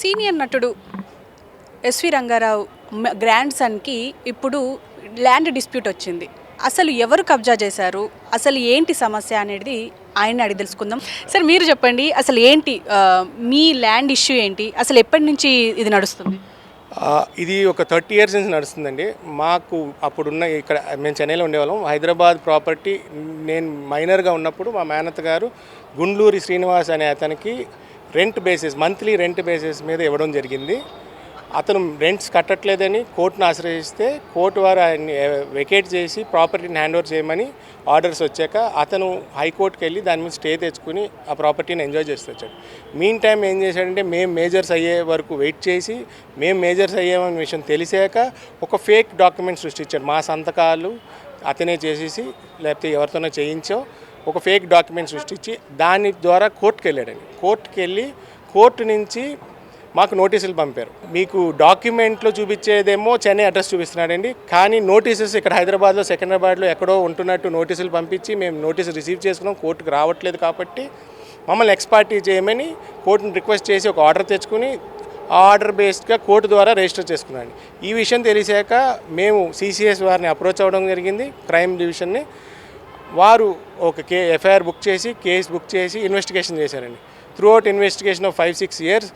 Senior నటుడు SV Rangarao grand సన్కి ఇప్పుడు land dispute వచ్చింది. అసలు ఎవరు కబ్జా చేశారు, అసలు ఏంటి సమస్య అనేది ఆయన అడిగి తెలుసుకుందాం. సార్ మీరు చెప్పండి, అసలు ఏంటి మీ ల్యాండ్ ఇష్యూ ఏంటి, అసలు ఎప్పటి నుంచి ఇది నడుస్తుంది? ఇది ఒక 30 years నుంచి నడుస్తుందండి. మాకు అప్పుడున్న ఇక్కడ మేము చెన్నైలో ఉండేవాళ్ళం. హైదరాబాద్ ప్రాపర్టీ నేను మైనర్గా ఉన్నప్పుడు మా మేనత్త గారు గుండ్లూరి శ్రీనివాస్ అనే అతనికి మంత్లీ రెంట్ బేసిస్ మీద ఇవ్వడం జరిగింది. అతను రెంట్స్ కట్టట్లేదని కోర్టును ఆశ్రయిస్తే కోర్టు వారు ఆయన్ని వెకేట్ చేసి ప్రాపర్టీని హ్యాండ్ ఓవర్ చేయమని ఆర్డర్స్ వచ్చాక అతను హైకోర్టుకి వెళ్ళి దాని మీద స్టే తెచ్చుకుని ఆ ప్రాపర్టీని ఎంజాయ్ చేస్తూ వచ్చాడు. మీన్ టైం ఏం చేశాడంటే మేము మేజర్స్ అయ్యే వరకు వెయిట్ చేసి మేము మేజర్స్ అయ్యామనే విషయం తెలిసాక ఒక ఫేక్ డాక్యుమెంట్ సృష్టించాడు. మా సంతకాలు అతనే చేసేసి లేకపోతే ఎవరితోనో చేయించో ఒక ఫేక్ డాక్యుమెంట్ సృష్టించి దాని ద్వారా కోర్టుకు వెళ్ళాడండి. కోర్టుకు వెళ్ళి కోర్టు నుంచి మాకు నోటీసులు పంపారు. మీకు డాక్యుమెంట్లో చూపించేదేమో చెన్నై అడ్రస్ చూపిస్తున్నాడండి, కానీ నోటీసెస్ ఇక్కడ హైదరాబాద్లో సికింద్రాబాద్లో ఎక్కడో ఉంటున్నట్టు నోటీసులు పంపించి మేము నోటీసులు రిసీవ్ చేసుకున్నాం, కోర్టుకు రావట్లేదు కాబట్టి మమ్మల్ని ఎక్స్పార్టీ చేయమని కోర్టును రిక్వెస్ట్ చేసి ఒక ఆర్డర్ తెచ్చుకుని ఆ ఆర్డర్ బేస్డ్గా కోర్టు ద్వారా రిజిస్టర్ చేసుకున్నాను. ఈ విషయం తెలిసాక మేము సిసిఎస్ వారిని అప్రోచ్ అవ్వడం జరిగింది, క్రైమ్ డివిజన్ని. వారు ఒక ఎఫ్ఐఆర్ బుక్ చేసి కేసు బుక్ చేసి ఇన్వెస్టిగేషన్ చేశారండి. త్రూఅవుట్ ఇన్వెస్టిగేషన్ ఆఫ్ 5-6 years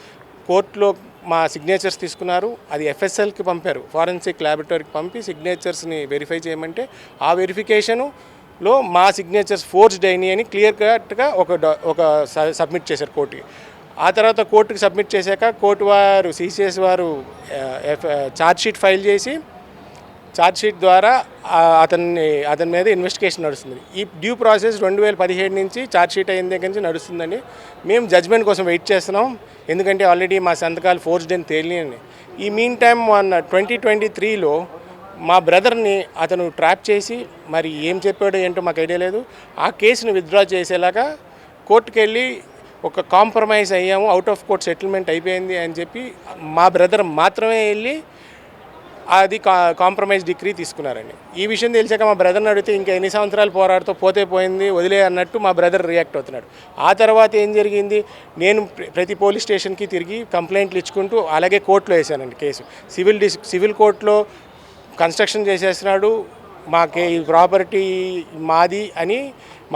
కోర్టులో మా సిగ్నేచర్స్ తీసుకున్నారు. అది ఎఫ్ఎస్ఎల్కి పంపారు, ఫారెన్సిక్ ల్యాబొరేటరీకి పంపి సిగ్నేచర్స్ని వెరిఫై చేయమంటే ఆ వెరిఫికేషన్లో మా సిగ్నేచర్స్ ఫోర్జ్డ్ అయినాయి అని క్లియర్ కట్గా ఒక సబ్మిట్ చేశారు కోర్టుకి. ఆ తర్వాత కోర్టుకి సబ్మిట్ చేశాక కోర్టు వారు సిసిఎస్ వారు ఛార్జ్షీట్ ఫైల్ చేసి ఛార్జ్షీట్ ద్వారా అతని మీద ఇన్వెస్టిగేషన్ నడుస్తుంది. ఈ డ్యూ ప్రాసెస్ 2017 నుంచి ఛార్జ్షీట్ అయిన దగ్గర నుంచి నడుస్తుందండి. మేము జడ్జ్మెంట్ కోసం వెయిట్ చేస్తున్నాం, ఎందుకంటే ఆల్రెడీ మా సంతకాలు ఫోర్జ్డ్ అని తేలినాయి. ఈ మీన్ టైమ్ 2023లో మా బ్రదర్ని అతను ట్రాప్ చేసి మరి ఏం చెప్పాడో ఏంటో మాకు ఐడియా లేదు, ఆ కేసును విత్డ్రా చేసేలాగా కోర్టుకు వెళ్ళి ఒక కాంప్రమైజ్ అయ్యాము, అవుట్ ఆఫ్ కోర్ట్ సెటిల్మెంట్ అయిపోయింది అని చెప్పి మా బ్రదర్ మాత్రమే వెళ్ళి అది కాంప్రమైజ్ డిగ్రీ తీసుకున్నారండి. ఈ విషయం తెలిసాక మా బ్రదర్ని అడిగితే ఇంకా ఎన్ని సంవత్సరాలు పోరాడుతూ పోతే పోయింది వదిలే అన్నట్టు మా బ్రదర్ రియాక్ట్ అవుతున్నాడు. ఆ తర్వాత ఏం జరిగింది, నేను ప్రతి పోలీస్ స్టేషన్కి తిరిగి కంప్లైంట్లు ఇచ్చుకుంటూ అలాగే కోర్టులో వేసానండి కేసు. సివిల్ కోర్టులో కన్స్ట్రక్షన్ చేసేస్తున్నాడు, మాకే ఈ ప్రాపర్టీ మాది అని,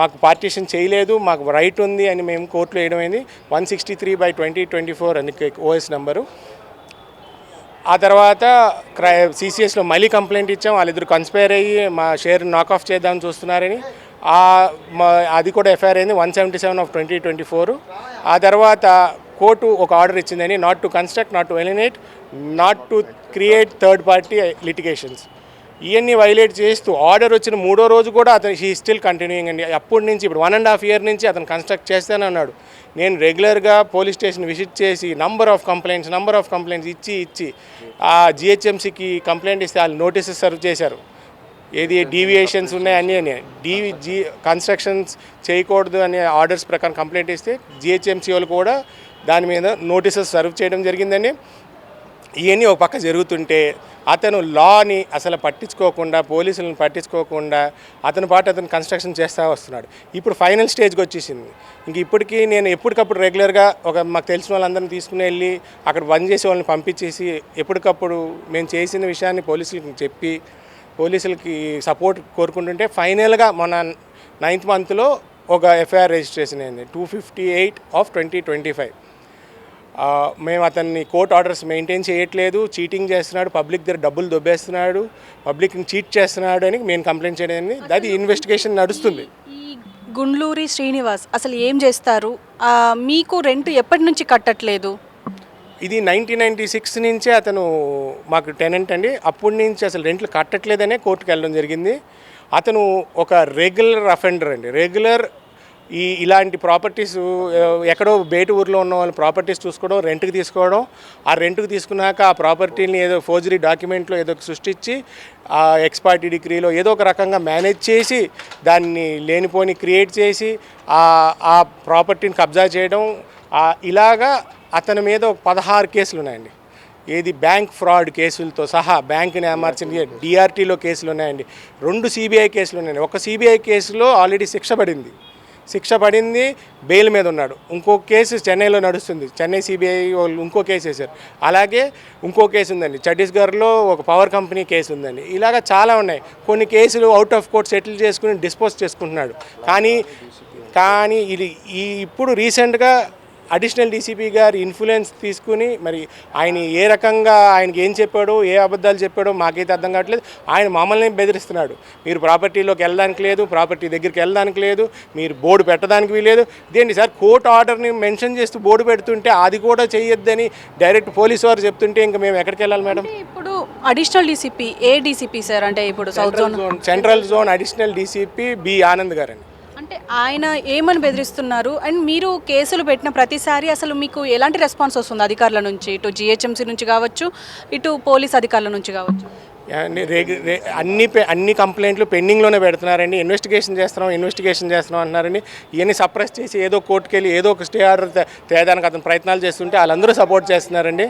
మాకు పార్టీషన్ చేయలేదు, మాకు రైట్ ఉంది అని మేము కోర్టులో వేయడం అయింది. 163/2024 అని ఓఎస్ నెంబరు. ఆ తర్వాత సిసిఎస్లో మళ్ళీ కంప్లైంట్ ఇచ్చాం, వాళ్ళిద్దరు కన్స్పైర్ అయ్యి మా షేర్ నాక్ ఆఫ్ చేద్దామని చూస్తున్నారని. అది కూడా ఎఫ్ఐఆర్ అయింది 177/2024. ఆ తర్వాత కోర్టు ఒక ఆర్డర్ ఇచ్చిందని not to construct, not to ఎలినేట్, not to create third party litigations. ఇవన్నీ వైలేట్ చేస్తూ ఆర్డర్ వచ్చిన 3వ రోజు కూడా అతను హీ స్టిల్ కంటిన్యూయింగ్ అండి. అప్పటి నుంచి ఇప్పుడు 1.5 year నుంచి అతను కన్స్ట్రక్ట్ చేస్తూనే ఉన్నాడు. నేను రెగ్యులర్గా పోలీస్ స్టేషన్ విజిట్ చేసి నంబర్ ఆఫ్ కంప్లైంట్స్ ఇచ్చి ఆ జిహెచ్ఎంసీకి కంప్లైంట్ ఇస్తే వాళ్ళు నోటీసెస్ సర్వ్ చేశారు, ఏది డీవియేషన్స్ ఉన్నాయి అన్నీ కన్స్ట్రక్షన్స్ చేయకూడదు అనే ఆర్డర్స్ ప్రకారం కంప్లైంట్ ఇస్తే జిహెచ్ఎంసీ వాళ్ళు కూడా దాని మీద నోటీసెస్ సర్వ్ చేయడం జరిగిందండి. ఇవన్నీ ఒక పక్క జరుగుతుంటే అతను లాని అసలు పట్టించుకోకుండా, పోలీసులను పట్టించుకోకుండా అతను కన్స్ట్రక్షన్ చేస్తూ వస్తున్నాడు. ఇప్పుడు ఫైనల్ స్టేజ్కి వచ్చేసింది. ఇంక ఇప్పటికీ నేను ఎప్పటికప్పుడు రెగ్యులర్గా మాకు తెలిసిన వాళ్ళందరినీ తీసుకుని వెళ్ళి అక్కడ బంద్ చేసే వాళ్ళని పంపించేసి ఎప్పటికప్పుడు మేము చేసిన విషయాన్ని పోలీసులకి చెప్పి పోలీసులకి సపోర్ట్ కోరుకుంటుంటే ఫైనల్గా మన 9th monthలో ఒక ఎఫ్ఐఆర్ రిజిస్ట్రేషన్ అయింది 258/2025. మేము అతన్ని కోర్ట్ ఆర్డర్స్ మెయింటైన్ చేయట్లేదు, చీటింగ్ చేస్తున్నాడు, పబ్లిక్ దగ్గర డబ్బులు దొబ్బేస్తున్నాడు, పబ్లిక్ని చీట్ చేస్తున్నాడు అని మేము కంప్లైంట్ చేయడం. అది ఇన్వెస్టిగేషన్ నడుస్తుంది. ఈ గుండ్లూరి శ్రీనివాస్ అసలు ఏం చేస్తారు, మీకు రెంట్ ఎప్పటి నుంచి కట్టట్లేదు? ఇది 1996 నుంచే అతను మాకు టెనెంట్ అండి. అప్పటి నుంచి అసలు రెంట్లు కట్టట్లేదనే కోర్టుకు వెళ్ళడం జరిగింది. అతను ఒక రెగ్యులర్ అఫెండర్ అండి. ఇలాంటి ప్రాపర్టీస్ ఎక్కడో బయట ఊర్లో ఉన్న వాళ్ళ ప్రాపర్టీస్ చూసుకోవడం, రెంట్కి తీసుకోవడం, ఆ రెంట్కి తీసుకున్నాక ఆ ప్రాపర్టీని ఏదో ఫోర్జరీ డాక్యుమెంట్లో ఏదో సృష్టించి ఆ ఎక్స్పార్టీ డిగ్రీలో ఏదో ఒక రకంగా మేనేజ్ చేసి దాన్ని లేనిపోని క్రియేట్ చేసి ఆ ప్రాపర్టీని కబ్జా చేయడం, ఇలాగా అతని మీద ఒక 16 కేసులు ఉన్నాయండి. ఏది బ్యాంక్ ఫ్రాడ్ కేసులతో సహా, బ్యాంకుని ఏమార్చిన డిఆర్టీలో కేసులు ఉన్నాయండి, 2 సిబిఐ కేసులు ఉన్నాయండి. ఒక సిబిఐ కేసులో ఆల్రెడీ శిక్ష పడింది. శిక్ష పడింది, బెయిల్ మీద ఉన్నాడు. ఇంకో కేసు చెన్నైలో నడుస్తుంది, చెన్నై సిబిఐ వాళ్ళు ఇంకో కేసు వేశారు. అలాగే ఇంకో కేసు ఉందండి, ఛత్తీస్గఢ్లో ఒక పవర్ కంపెనీ కేసు ఉందండి. ఇలాగ చాలా ఉన్నాయి. కొన్ని కేసులు అవుట్ ఆఫ్ కోర్ట్ సెటిల్ చేసుకుని డిస్పోజ్ చేసుకుంటున్నాడు. కానీ ఇది ఇప్పుడు రీసెంట్గా అడిషనల్ డీసీపీ గారు ఇన్ఫ్లుయెన్స్ తీసుకుని మరి ఆయన ఏ రకంగా ఆయనకి ఏం చెప్పాడో, ఏ అబద్ధాలు చెప్పాడో మాకైతే అర్థం కావట్లేదు. ఆయన మమ్మల్ని బెదిరిస్తున్నాడు. మీరు ప్రాపర్టీలోకి వెళ్ళడానికి లేదు, ప్రాపర్టీ దగ్గరికి వెళ్ళడానికి లేదు, మీరు బోర్డు పెట్టడానికి లేదు. ఇదేంటి సార్, కోర్టు ఆర్డర్ని మెన్షన్ చేస్తూ బోర్డు పెడుతుంటే అది కూడా చేయొద్దని డైరెక్ట్ పోలీసు వారు చెప్తుంటే ఇంకా మేము ఎక్కడికి వెళ్ళాలి మేడం? ఇప్పుడు అడిషనల్ డీసీపీ ఏ డీసీపీ సార్? అంటే ఇప్పుడు south zone central zone additional DCP B Anand గారండి. అంటే ఆయన ఏమని బెదిరిస్తున్నారు? అండ్ మీరు కేసులు పెట్టిన ప్రతిసారి అసలు మీకు ఎలాంటి రెస్పాన్స్ వస్తుంది అధికారుల నుంచి? ఇటు జిహెచ్ఎంసీ నుంచి కావచ్చు, ఇటు పోలీస్ అధికారుల నుంచి కావచ్చు. అన్ని కంప్లైంట్లు పెండింగ్లోనే పెడుతున్నారండి. ఇన్వెస్టిగేషన్ చేస్తున్నాం అంటున్నారండి. ఇవన్నీ సప్రెస్ చేసి ఏదో కోర్టుకు వెళ్ళి ఏదో ఒక స్టే ఆర్డర్ తేడానికి అతను ప్రయత్నాలు చేస్తుంటే వాళ్ళందరూ సపోర్ట్ చేస్తున్నారండి.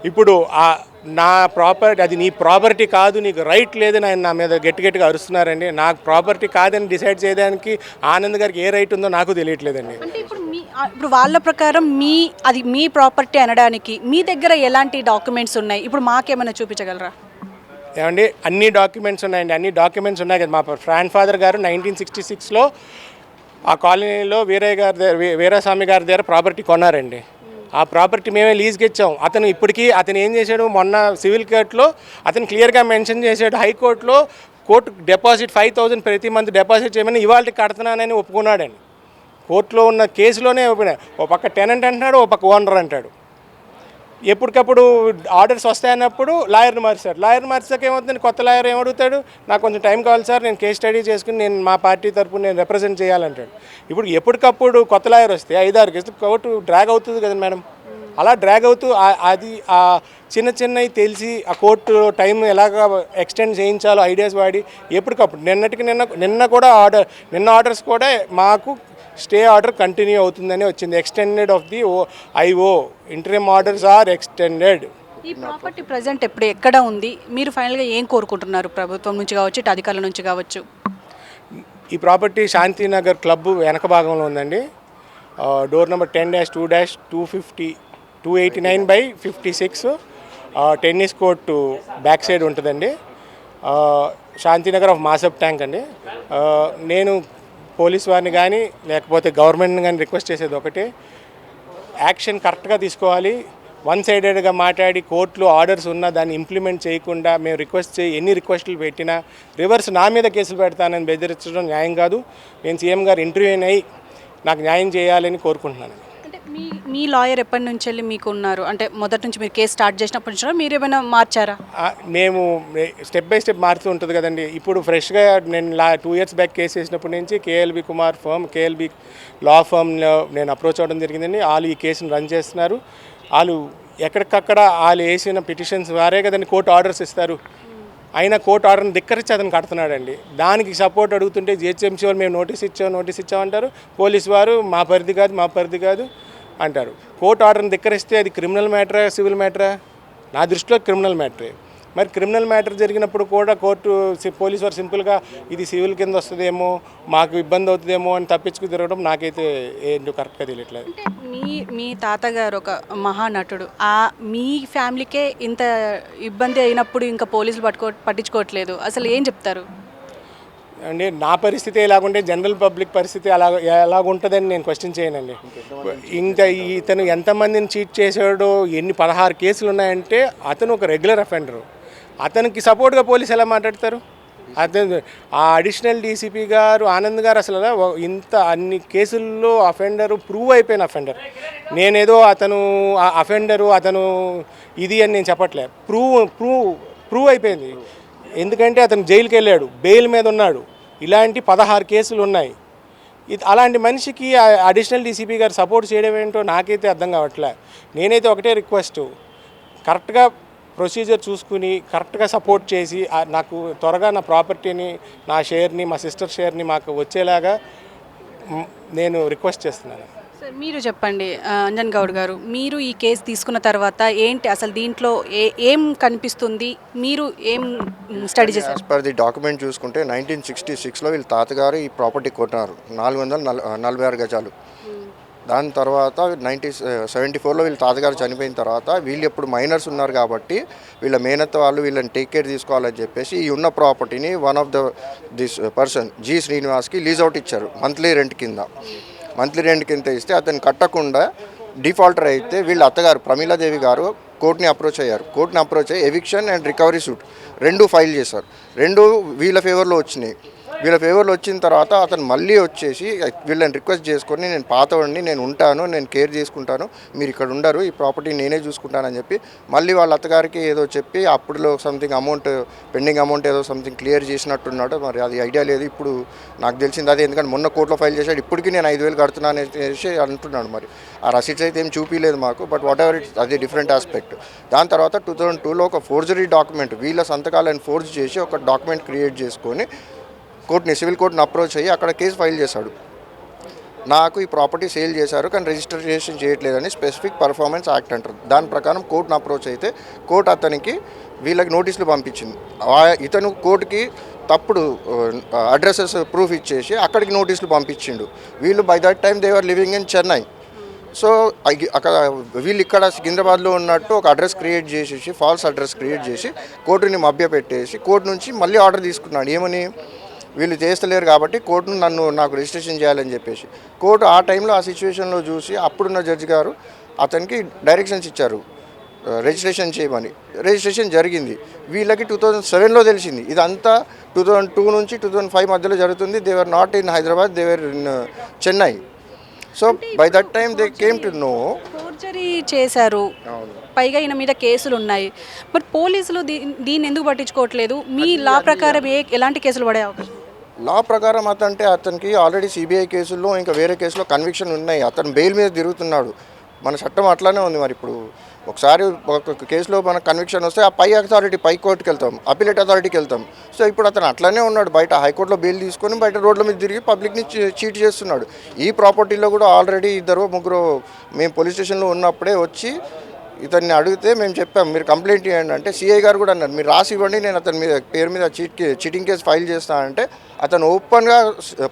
ఇప్పుడు నా ప్రాపర్టీ, అది నీ ప్రాపర్టీ కాదు, నీకు రైట్ లేదని ఆయన నా మీద గట్టిగా అరుస్తున్నారండి. నాకు ప్రాపర్టీ కాదని డిసైడ్ చేయడానికి ఆనంద్ గారికి ఏ రైట్ ఉందో నాకు తెలియట్లేదండి. అంటే ఇప్పుడు వాళ్ళ ప్రకారం అది మీ ప్రాపర్టీ అనడానికి మీ దగ్గర ఎలాంటి డాక్యుమెంట్స్ ఉన్నాయి? ఇప్పుడు మాకేమైనా చూపించగలరా? ఏమండి, అన్ని డాక్యుమెంట్స్ ఉన్నాయండి. అన్ని డాక్యుమెంట్స్ ఉన్నాయి కదా. మా గ్రాండ్ ఫాదర్ గారు 1966లో ఆ కాలనీలో వీరాస్వామి గారి దగ్గర ప్రాపర్టీ కొన్నారండి. ఆ ప్రాపర్టీ మేమే లీజ్కి ఇచ్చాం. అతను ఏం చేశాడు, మొన్న సివిల్ కోర్టులో అతను క్లియర్గా మెన్షన్ చేశాడు. హైకోర్టులో కోర్టు డిపాజిట్ 5,000 ప్రతి మంత్ డిపాజిట్ చేయమని ఇవాళ కడుతున్నానని ఒప్పుకున్నాడండి. కోర్టులో ఉన్న కేసులోనే ఒప్పుకున్నాడు. ఓ పక్క టెనెంట్ అంటున్నాడు, ఓ పక్క ఓనర్ అంటాడు. ఎప్పటికప్పుడు ఆర్డర్స్ వస్తాయన్నప్పుడు లాయర్ని మార్చాక ఏమవుతుంది, కొత్త లాయర్ ఏమడుగుతాడు, నాకు కొంచెం టైం కావాలి సార్, నేను కేస్ స్టడీ చేసుకుని నేను మా పార్టీ తరపున నేను రిప్రజెంట్ చేయాలంటాడు. ఇప్పుడు ఎప్పటికప్పుడు కొత్త లాయర్ వస్తే 5-6 కేసులు కోర్టు డ్రాగ్ అవుతుంది కదా మేడం. అలా డ్రాగ్ అవుతూ అది ఆ చిన్నవి తెలిసి ఆ కోర్టు టైం ఎలాగ ఎక్స్టెండ్ చేయించాలో ఐడియాస్ వాడి ఎప్పటికప్పుడు నిన్న కూడా ఆర్డర్స్ కూడా మాకు స్టే ఆర్డర్ కంటిన్యూ అవుతుందని వచ్చింది. Extended of the IO interim orders are extended. ఈ ప్రాపర్టీ ప్రజెంట్ ఇప్పుడు ఎక్కడ ఉంది? మీరు ఫైనల్గా ఏం కోరుకుంటున్నారు? ప్రభుత్వం నుంచి కావచ్చు, ఇటు అధికారుల నుంచి కావచ్చు. ఈ ప్రాపర్టీ శాంతినగర్ క్లబ్ వెనక భాగంలో ఉందండి. Door number 10-2-289/56 tennis court back side ఉంటుందండి. శాంతినగర్ ఆఫ్ మాసప్ ట్యాంక్ అండి. నేను పోలీస్ వారిని కానీ లేకపోతే గవర్నమెంట్ని కానీ రిక్వెస్ట్ చేసేది ఒకటే, యాక్షన్ కరెక్ట్గా తీసుకోవాలి. వన్ సైడెడ్గా మాట్లాడి కోర్టులో ఆర్డర్స్ ఉన్నా దాన్ని ఇంప్లిమెంట్ చేయకుండా మేము ఎన్ని రిక్వెస్టులు పెట్టినా రివర్స్ నా మీద కేసులు పెడతానని బెదిరించడం న్యాయం కాదు. నేను సీఎం గారు ఇంటర్వ్యూ అయ్యి నాకు న్యాయం చేయాలని కోరుకుంటున్నాను. అంటే మీ లాయర్ ఎప్పటి నుంచి వెళ్ళి మీకు ఉన్నారు? అంటే మొదటి నుంచి మీరు కేసు స్టార్ట్ చేసినప్పటి నుంచి మీరు ఏమైనా మార్చారా? మేము స్టెప్ బై స్టెప్ మారుతూ ఉంటుంది కదండి. ఇప్పుడు ఫ్రెష్గా నేను 2 years బ్యాక్ కేసు వేసినప్పటి నుంచి కేఎల్బి కుమార్ ఫర్మ్, కేఎల్బి లా ఫర్మ్లో నేను అప్రోచ్ అవ్వడం జరిగిందండి. వాళ్ళు ఈ కేసును రన్ చేస్తున్నారు. వాళ్ళు ఎక్కడికక్కడ వాళ్ళు వేసిన పిటిషన్స్ వారే కదండి కోర్టు ఆర్డర్స్ ఇస్తారు. అయినా కోర్టు ఆర్డర్ని ధిక్కరించి అతను కడుతున్నాడండి. దానికి సపోర్ట్ అడుగుతుంటే జిహెచ్ఎంసీ వాళ్ళు మేము నోటీస్ ఇచ్చామంటారు. పోలీసు వారు మా పరిధి కాదు అంటారు. కోర్టు ఆర్డర్ని ధిక్కరిస్తే అది క్రిమినల్ మ్యాటరా, సివిల్ మ్యాటరా? నా దృష్టిలో క్రిమినల్ మ్యాటరే. మరి క్రిమినల్ మ్యాటర్ జరిగినప్పుడు కూడా పోలీసు వారు సింపుల్గా ఇది సివిల్ కింద వస్తుందేమో, మాకు ఇబ్బంది అవుతుందేమో అని తప్పించుకు తిరగడం నాకైతే ఏంటో కరెక్ట్గా తెలియట్లేదు. అంటే మీ తాతగారు ఒక మహానటుడు, మీ ఫ్యామిలీకే ఇంత ఇబ్బంది అయినప్పుడు ఇంకా పోలీసులు పట్టించుకోవట్లేదు, అసలు ఏం చెప్తారు? అంటే నా పరిస్థితి ఎలాగుంటే జనరల్ పబ్లిక్ పరిస్థితి ఎలాగుంటుందని నేను క్వశ్చన్ చేయనండి. ఇంకా ఇతను ఎంతమందిని చీట్ చేశాడో, 16 కేసులు ఉన్నాయంటే అతను ఒక రెగ్యులర్ అఫెండరు. అతనికి సపోర్ట్గా పోలీసు ఎలా మాట్లాడతారు? ఆ అడిషనల్ డీసీపీ గారు ఆనంద్ గారు అసలు అన్ని కేసుల్లో ప్రూవ్ అయిపోయిన అఫెండర్. నేనేదో అతను అఫెండరు అతను ఇది అని నేను చెప్పట్లే. ప్రూవ్ అయిపోయింది. ఎందుకంటే అతను జైలుకి వెళ్ళాడు, బెయిల్ మీద ఉన్నాడు. ఇలాంటి 16 కేసులు ఉన్నాయి. అలాంటి మనిషికి అడిషనల్ డీసీపీ గారు సపోర్ట్ చేయడం ఏంటో నాకైతే అర్థం కావట్లే. నేనైతే ఒకటే రిక్వెస్ట్, కరెక్ట్గా ప్రొసీజర్ చూసుకుని కరెక్ట్గా సపోర్ట్ చేసి నాకు త్వరగా నా ప్రాపర్టీని, నా షేర్ని, మా సిస్టర్ షేర్ని మాకు వచ్చేలాగా నేను రిక్వెస్ట్ చేస్తున్నాను. సో సార్ మీరు చెప్పండి అంజన్ గౌడ్ గారు, మీరు ఈ కేసు తీసుకున్న తర్వాత ఏంటి అసలు దీంట్లో ఏం కనిపిస్తుంది, మీరు ఏం స్టడీ చేశారు? యాజ్ పర్ ది డాక్యుమెంట్ చూసుకుంటే 1966లో వీళ్ళ తాతగారు ఈ ప్రాపర్టీ కొన్నారు 446 గజాలు. దాని తర్వాత 1974లో వీళ్ళ తాతగారు చనిపోయిన తర్వాత వీళ్ళు ఎప్పుడు మైనర్స్ ఉన్నారు కాబట్టి వీళ్ళ మేనత్త వాళ్ళు వీళ్ళని టేక్ కేర్ తీసుకోవాలని చెప్పేసి ఈ ఉన్న ప్రాపర్టీని one of this person G శ్రీనివాస్కి లీజ్ అవుట్ ఇచ్చారు మంత్లీ రెంట్ కింద ఇస్తే అతను కట్టకుండా డిఫాల్టర్ అయితే వీళ్ళ అత్తగారు ప్రమీలాదేవి గారు కోర్టుని అప్రోచ్ అయ్యి ఎవిక్షన్ అండ్ రికవరీ సూట్ రెండు ఫైల్ చేశారు. రెండు వీళ్ళ ఫేవర్లో వచ్చిన తర్వాత అతను మళ్ళీ వచ్చేసి వీళ్ళని రిక్వెస్ట్ చేసుకొని నేను పాతవాడిని, నేను ఉంటాను, నేను కేర్ చేసుకుంటాను, మీరు ఇక్కడ ఉండరు, ఈ ప్రాపర్టీ నేనే చూసుకుంటానని చెప్పి మళ్ళీ వాళ్ళ అత్తగారికి ఏదో చెప్పి అప్పుడులో సంథింగ్ పెండింగ్ అమౌంట్ ఏదో సంథింగ్ క్లియర్ చేసినట్టున్నాడు. మరి అది ఐడియా లేదు, ఇప్పుడు నాకు తెలిసింది అదే, ఎందుకంటే మొన్న కోర్టులో ఫైల్ చేశాడు, ఇప్పటికీ నేను 5,000 కడుతున్నాను అనేసి అంటున్నాడు. మరి ఆ రసీట్స్ అయితే ఏం చూపించలేదు మాకు, బట్ వాట్ ఎవర్ ఇట్స్ అది డిఫరెంట్ ఆస్పెక్ట్. దాని తర్వాత 2002లో ఒక ఫోర్జరీ డాక్యుమెంట్ వీళ్ళ సంతకాలను ఫోర్జ్ చేసి ఒక డాక్యుమెంట్ క్రియేట్ చేసుకొని సివిల్ కోర్టుని అప్రోచ్ అయ్యి అక్కడ కేసు ఫైల్ చేశాడు. నాకు ఈ ప్రాపర్టీ సేల్ చేశారు కానీ రిజిస్ట్రేషన్ చేయట్లేదని స్పెసిఫిక్ పర్ఫార్మెన్స్ యాక్ట్ అంటారు. దాని ప్రకారం కోర్టును అప్రోచ్ అయితే కోర్టు అతనికి వీళ్ళకి నోటీసులు పంపించింది. ఇతను కోర్టుకి తప్పుడు అడ్రసెస్ ప్రూఫ్ ఇచ్చేసి అక్కడికి నోటీసులు పంపించిండు. వీళ్ళు by that time they are living in Chennai. So అక్కడ వీళ్ళు ఇక్కడ సికింద్రాబాద్లో ఉన్నట్టు ఒక అడ్రస్ క్రియేట్ చేసేసి ఫాల్స్ అడ్రస్ క్రియేట్ చేసి కోర్టుని మభ్యపెట్టేసి కోర్టు నుంచి మళ్ళీ ఆర్డర్ తీసుకున్నాడు. ఏమని, వీళ్ళు చేస్తలేరు కాబట్టి కోర్టును నాకు రిజిస్ట్రేషన్ చేయాలని చెప్పేసి. కోర్టు ఆ టైంలో ఆ సిచ్యువేషన్లో చూసి అప్పుడున్న జడ్జి గారు అతనికి డైరెక్షన్స్ ఇచ్చారు రిజిస్ట్రేషన్ చేయమని. రిజిస్ట్రేషన్ జరిగింది. వీళ్ళకి 2007లో తెలిసింది. ఇదంతా 2002 నుంచి 2005 మధ్యలో జరుగుతుంది. They were not in Hyderabad, they were in Chennai. So by that time they came to know. Forgery చేశారు, పైగా ఈయన మీద కేసులు ఉన్నాయి. బట్ పోలీసులు దీన్ని ఎందుకు పట్టించుకోవట్లేదు? మీ లా ప్రకారం ఎలాంటి కేసులు పడే అవకాశం? లా ప్రకారం అతనికి ఆల్రెడీ సిబిఐ కేసుల్లో ఇంకా వేరే కేసులో కన్విక్షన్ ఉన్నాయి. అతను బెయిల్ మీద తిరుగుతున్నాడు. మన చట్టం అట్లానే ఉంది. మరి ఇప్పుడు ఒకసారి ఒక కేసులో మనకు కన్విక్షన్ వస్తే ఆ పై అథారిటీ పై కోర్టుకి వెళ్తాం, అపిలేట్ అథారిటీకి వెళ్తాం. సో ఇప్పుడు అతను అట్లానే ఉన్నాడు, బయట హైకోర్టులో బెయిల్ తీసుకొని బయట రోడ్ల మీద తిరిగి పబ్లిక్ని చీట్ చేస్తున్నాడు. ఈ ప్రాపర్టీలో కూడా ఆల్రెడీ 2-3 మేము పోలీస్ స్టేషన్లో ఉన్నప్పుడే వచ్చి ఇతన్ని అడిగితే మేము చెప్పాం మీరు కంప్లైంట్ ఇవ్వండి అంటే సిఐ గారు కూడా అన్నారు మీరు రాసి ఇవ్వండి, నేను అతని మీద పేరు మీద చీటింగ్ కేసు ఫైల్ చేస్తానంటే అతను ఓపెన్గా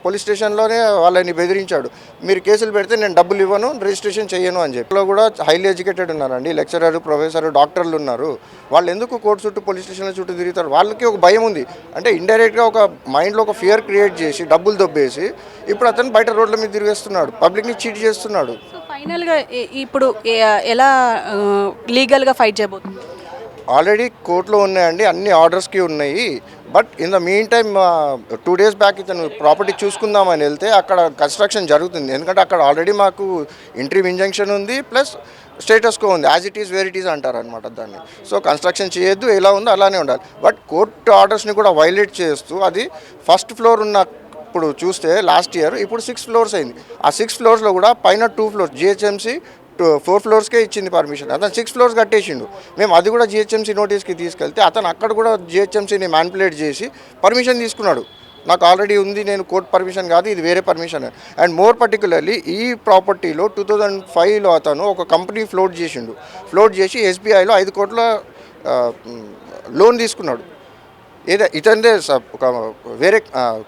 పోలీస్ స్టేషన్లోనే వాళ్ళని బెదిరించాడు. మీరు కేసులు పెడితే నేను డబ్బులు ఇవ్వను, రిజిస్ట్రేషన్ చేయను అని చెప్పి. కూడా హైలీ ఎడ్యుకేటెడ్ ఉన్నారండి, లెక్చరర్, ప్రొఫెసర్, డాక్టర్లు ఉన్నారు. వాళ్ళు ఎందుకు కోర్టు చుట్టూ పోలీస్ స్టేషన్ల చుట్టూ తిరుగుతారు? వాళ్ళకి ఒక భయం ఉంది. అంటే ఇండైరెక్ట్గా ఒక మైండ్లో ఒక ఫియర్ క్రియేట్ చేసి డబ్బులు దొబ్బేసి ఇప్పుడు అతను బయట రోడ్ల మీద తిరిగేస్తున్నాడు, పబ్లిక్ని చీట్ చేస్తున్నాడు. సో ఫైనల్గా ఇప్పుడు ఎలా లీగల్గా ఫైట్ చేయబోతుంది? ఆల్రెడీ కోర్టులో ఉన్నాయండి, అన్ని ఆర్డర్స్కి ఉన్నాయి. But in the mean time 2 days back ఇతను ప్రాపర్టీ చూసుకుందామని వెళ్తే అక్కడ కన్స్ట్రక్షన్ జరుగుతుంది. ఎందుకంటే అక్కడ ఆల్రెడీ మాకు ఇంట్రీమ్ ఇంజంక్షన్ ఉంది, ప్లస్ స్టేటస్ కో ఉంది, as it is where it is అంటారు అనమాట దాన్ని. సో కన్స్ట్రక్షన్ చేయొద్దు, ఎలా ఉందో అలానే ఉండాలి. బట్ కోర్టు ఆర్డర్స్ని కూడా వైలేట్ చేస్తూ అది ఫస్ట్ ఫ్లోర్ ఉన్న ఇప్పుడు చూస్తే లాస్ట్ ఇయర్ ఇప్పుడు 6 floors అయింది. ఆ 6 floors కూడా పైన 2 floors జిహెచ్ఎంసీ 4 floors ఇచ్చింది పర్మిషన్. అతను 6 floors కట్టేసిండు. మేము అది కూడా జిహెచ్ఎంసీ నోటీస్కి తీసుకెళ్తే అతను అక్కడ కూడా జిహెచ్ఎంసీని మ్యానిపులేట్ చేసి పర్మిషన్ తీసుకున్నాడు. నాకు ఆల్రెడీ ఉంది, నేను కోర్టు పర్మిషన్ కాదు, ఇది వేరే పర్మిషన్. అండ్ మోర్ పర్టికులర్లీ ఈ ప్రాపర్టీలో 2005లో అతను ఒక కంపెనీ ఫ్లోట్ చేసి ఎస్బీఐలో 5 కోట్ల లోన్ తీసుకున్నాడు. ఇతనిదే ఒక వేరే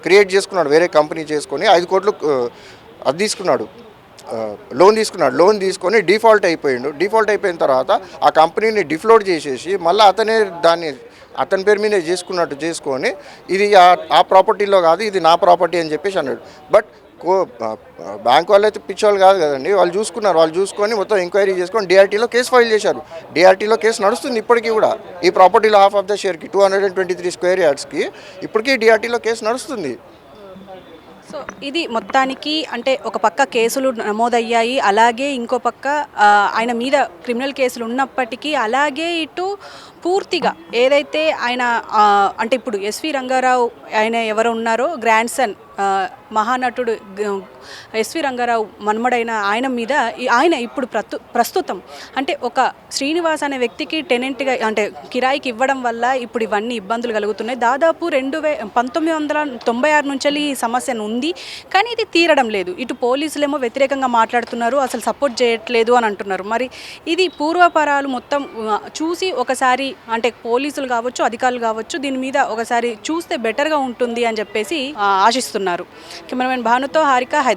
క్రియేట్ చేసుకున్నాడు, వేరే కంపెనీ చేసుకొని 5 కోట్లు అది తీసుకున్నాడు, లోన్ తీసుకొని డిఫాల్ట్ అయిపోయిన తర్వాత ఆ కంపెనీని డిఫ్లోట్ చేసేసి మళ్ళీ అతనే దాన్ని అతని పేరు మీద చేసుకొని ఇది ఆ ప్రాపర్టీలో కాదు, ఇది నా ప్రాపర్టీ అని చెప్పేసి అన్నాడు. బట్ బ్యాంక్ వాళ్ళు అయితే పిచ్చోళ్ళు కాదు కదండి, వాళ్ళు చూసుకొని మొత్తం ఎంక్వైరీ చేసుకొని డిఆర్టీలో కేసు ఫైల్ చేశారు. డిఆర్టీలో కేసు నడుస్తుంది ఇప్పటికీ కూడా. ఈ ప్రాపర్టీలో హాఫ్ ఆఫ్ ద షేర్కి 223 square yardsకి ఇప్పటికీ డిఆర్టీలో కేసు నడుస్తుంది. సో ఇది మొత్తానికి అంటే ఒక పక్క కేసులు నమోదయ్యాయి, అలాగే ఇంకో పక్క ఆయన మీద క్రిమినల్ కేసులు ఉన్నప్పటికీ అలాగే ఇటు పూర్తిగా ఏదైతే ఆయన అంటే ఇప్పుడు ఎస్వి రంగారావు ఆయన ఎవరు ఉన్నారో గ్రాండ్ సన్ మహానటుడు ఎస్వి రంగారావు మన్మడైన ఆయన మీద ఆయన ఇప్పుడు ప్రస్తుతం అంటే ఒక శ్రీనివాస్ అనే వ్యక్తికి టెనెంట్గా అంటే కిరాయికి ఇవ్వడం వల్ల ఇప్పుడు ఇవన్నీ ఇబ్బందులు కలుగుతున్నాయి. దాదాపు 1996 నుంచి ఈ సమస్య ఉంది, కానీ ఇది తీరడం లేదు. ఇటు పోలీసులేమో వ్యతిరేకంగా మాట్లాడుతున్నారు, అసలు సపోర్ట్ చేయట్లేదు అని అంటున్నారు. మరి ఇది పూర్వపరాలు మొత్తం చూసి ఒకసారి అంటే పోలీసులు కావచ్చు, అధికారులు కావచ్చు, దీని మీద ఒకసారి చూస్తే బెటర్గా ఉంటుంది అని చెప్పేసి ఆశిస్తున్నారు. కెమెరామెన్ భానుతో హారిక, హైదరాబాద్.